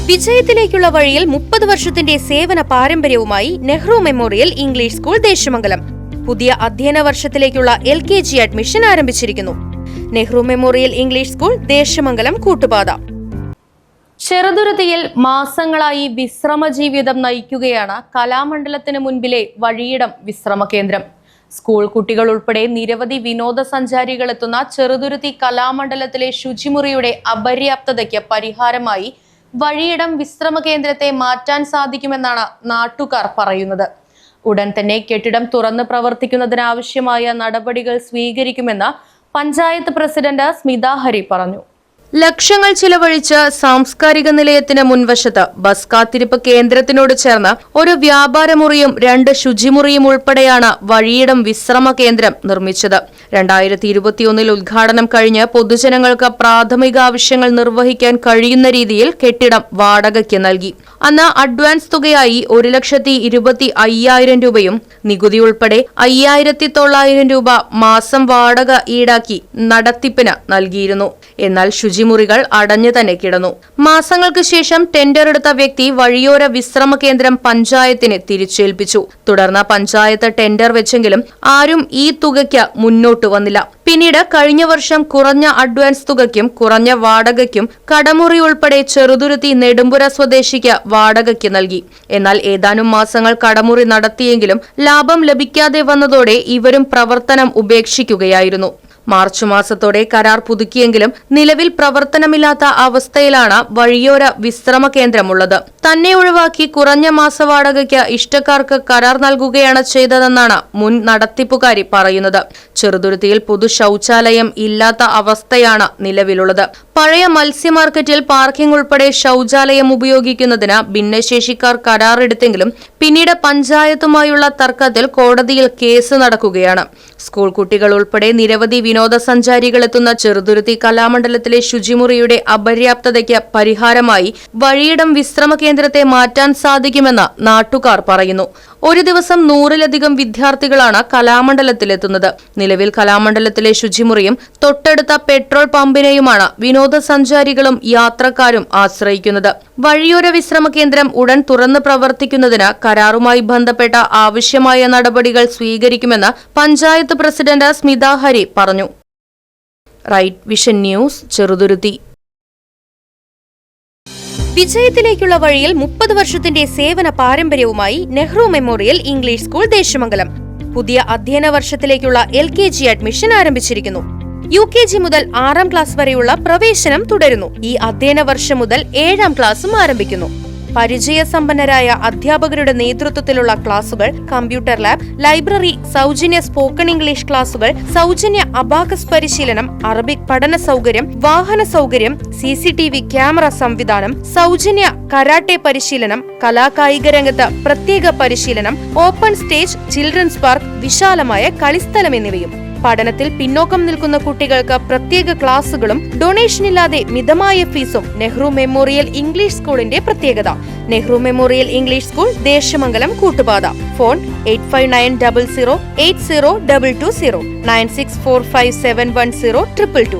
വിജയത്തിലേക്കുള്ള വഴിയിൽ 30 വർഷത്തിന്റെ സേവന പാരമ്പര്യവുമായി Nehru Memorial English School Deshamangalam പുതിയ അധ്യയന വർഷത്തിലേക്കുള്ള LKG അഡ്മിഷൻ ആരംഭിച്ചിരിക്കുന്നു. Nehru Memorial English School Deshamangalam Koottupatha. ചെറുതുരുത്തിയിൽ മാസങ്ങളായി വിശ്രമ ജീവിതം നയിക്കുകയാണ് കലാമണ്ഡലത്തിന് മുൻപിലെ വഴിയിടം വിശ്രമ കേന്ദ്രം. സ്കൂൾ കുട്ടികൾ ഉൾപ്പെടെ നിരവധി വിനോദസഞ്ചാരികൾ എത്തുന്ന ചെറുതുരുത്തി കലാമണ്ഡലത്തിലെ ശുചിമുറിയുടെ അപര്യാപ്തതയ്ക്ക് പരിഹാരമായി വഴിയിടം വിശ്രമ കേന്ദ്രത്തെ മാറ്റാൻ സാധിക്കുമെന്നാണ് നാട്ടുകാർ പറയുന്നത്. ഉടൻ തന്നെ കെട്ടിടം തുറന്ന് പ്രവർത്തിക്കുന്നതിനാവശ്യമായ നടപടികൾ സ്വീകരിക്കുമെന്ന് പഞ്ചായത്ത് പ്രസിഡന്റ് സ്മിത ഹരി പറഞ്ഞു. ലക്ഷങ്ങൾ ചിലവഴിച്ച് സാംസ്കാരിക നിലയത്തിന് മുൻവശത്ത് ബസ് കാത്തിരിപ്പ് കേന്ദ്രത്തിനോട് ചേർന്ന് ഒരു വ്യാപാരമുറിയും 2 ശുചിമുറിയും ഉൾപ്പെടെയാണ് വഴിയിടം വിശ്രമ കേന്ദ്രം നിർമ്മിച്ചത്. 2021 ഉദ്ഘാടനം കഴിഞ്ഞ് പൊതുജനങ്ങൾക്ക് പ്രാഥമിക ആവശ്യങ്ങൾ നിർവഹിക്കാൻ കഴിയുന്ന രീതിയിൽ കെട്ടിടം വാടകയ്ക്ക് നൽകി. അന്ന് അഡ്വാൻസ് തുകയായി 1,25,000 രൂപയും നികുതി ഉൾപ്പെടെ 5,900 രൂപ മാസം വാടക ഈടാക്കി നടത്തിപ്പിന് നൽകിയിരുന്നു. എന്നാൽ ശുചിമുറികൾ അടഞ്ഞു തന്നെ കിടന്നു. മാസങ്ങൾക്ക് ശേഷം ടെൻഡർ എടുത്ത വ്യക്തി വഴിയോര വിശ്രമ കേന്ദ്രം പഞ്ചായത്തിന് തിരിച്ചേൽപ്പിച്ചു. തുടർന്ന് പഞ്ചായത്ത് ടെൻഡർ വെച്ചെങ്കിലും ആരും ഈ തുകയ്ക്ക് മുന്നോട്ട് വന്നില്ല. പിന്നീട് കഴിഞ്ഞ വർഷം കുറഞ്ഞ അഡ്വാൻസ് തുകയ്ക്കും കുറഞ്ഞ വാടകയ്ക്കും കടമുറി ഉൾപ്പെടെ ചെറുതുരുത്തി നെടുമ്പുര സ്വദേശിക്ക് വാടകയ്ക്ക് നൽകി. എന്നാൽ ഏതാനും മാസങ്ങൾ കടമുറി നടത്തിയെങ്കിലും ലാഭം ലഭിക്കാതെ വന്നതോടെ ഇവരും പ്രവർത്തനം ഉപേക്ഷിക്കുകയായിരുന്നു. മാർച്ച് മാസത്തോടെ കരാർ പുതുക്കിയെങ്കിലും നിലവിൽ പ്രവർത്തനമില്ലാത്ത അവസ്ഥയിലാണ് വഴിയോര വിശ്രമ കേന്ദ്രമുള്ളത്. തന്നെ ഒഴിവാക്കി കുറഞ്ഞ മാസവാടകയ്ക്ക് ഇഷ്ടക്കാർക്ക് കരാർ നൽകുകയാണ് ചെയ്തതെന്നാണ് മുൻ നടത്തിപ്പുകാരി പറയുന്നത്. ചെറുതുരുത്തിയിൽ പൊതു ശൌചാലയം ഇല്ലാത്ത അവസ്ഥയാണ് നിലവിലുള്ളത്. പഴയ മത്സ്യ മാർക്കറ്റിൽ പാർക്കിംഗ് ഉൾപ്പെടെ ശൌചാലയം ഉപയോഗിക്കുന്നതിന് ഭിന്നശേഷിക്കാർ കരാറെടുത്തെങ്കിലും പിന്നീട് പഞ്ചായത്തുമായുള്ള തർക്കത്തിൽ കോടതിയിൽ കേസ് നടക്കുകയാണ്. സ്കൂൾ കുട്ടികൾ ഉൾപ്പെടെ നിരവധി വിനോദസഞ്ചാരികൾ എത്തുന്ന ചെറുതുരുത്തി കലാമണ്ഡലത്തിലെ ശുചിമുറിയുടെ അപര്യാപ്തതയ്ക്ക് പരിഹാരമായി വഴിയിടം വിശ്രമ കേന്ദ്രത്തെ മാറ്റാൻ സാധിക്കുമെന്ന് നാട്ടുകാർ പറയുന്നു. ഒരു ദിവസം 100-ലധികം വിദ്യാർത്ഥികളാണ് കലാമണ്ഡലത്തിലെത്തുന്നത്. നിലവിൽ കലാമണ്ഡലത്തിലെ ശുചിമുറിയും തൊട്ടടുത്ത പെട്രോൾ പമ്പിനെയുമാണ് വിനോദസഞ്ചാരികളും യാത്രക്കാരും ആശ്രയിക്കുന്നത്. വഴിയോര വിശ്രമ കേന്ദ്രം ഉടൻ തുറന്ന് പ്രവർത്തിക്കുന്നതിന് കരാറുമായി ബന്ധപ്പെട്ട ആവശ്യമായ നടപടികൾ സ്വീകരിക്കുമെന്ന് പഞ്ചായത്ത് പ്രസിഡന്റ് സ്മിത ഹരി പറഞ്ഞു. Right Vision News, Cheruthuruthy. വിജയത്തിലേക്കുള്ള വഴിയിൽ 30 വർഷത്തിന്റെ സേവന പാരമ്പര്യവുമായി Nehru Memorial English School Deshamangalam പുതിയ അധ്യയന വർഷത്തിലേക്കുള്ള LKG അഡ്മിഷൻ ആരംഭിച്ചിരിക്കുന്നു. UKG മുതൽ 6ാം ക്ലാസ് വരെയുള്ള പ്രവേശനം തുടരുന്നു. ഈ അധ്യയന വർഷം മുതൽ 7ാം ക്ലാസും ആരംഭിക്കുന്നു. പരിചയസമ്പന്നരായ അധ്യാപകരുടെ നേതൃത്വത്തിലുള്ള ക്ലാസുകൾ, കമ്പ്യൂട്ടർ ലാബ്, ലൈബ്രറി, സൗജന്യ സ്പോക്കൺ ഇംഗ്ലീഷ് ക്ലാസുകൾ, സൗജന്യ അബാക്കസ് പരിശീലനം, അറബിക് പഠന സൗകര്യം, വാഹന സൗകര്യം, CCTV ക്യാമറ സംവിധാനം, സൗജന്യ കരാട്ടെ പരിശീലനം, കലാകായിക രംഗത്ത് പ്രത്യേക പരിശീലനം, ഓപ്പൺ സ്റ്റേജ്, ചിൽഡ്രൻസ് പാർക്ക്, വിശാലമായ കളിസ്ഥലം എന്നിവയും. പഠനത്തിൽ പിന്നോക്കം നിൽക്കുന്ന കുട്ടികൾക്ക് പ്രത്യേക ക്ലാസുകളും ഡൊണേഷനില്ലാതെ മിതമായ ഫീസും നെഹ്റു മെമ്മോറിയൽ ഇംഗ്ലീഷ് സ്കൂളിന്റെ പ്രത്യേകത. Nehru Memorial English School Deshamangalam Koottupatha. Phone 8590080220 9645710222.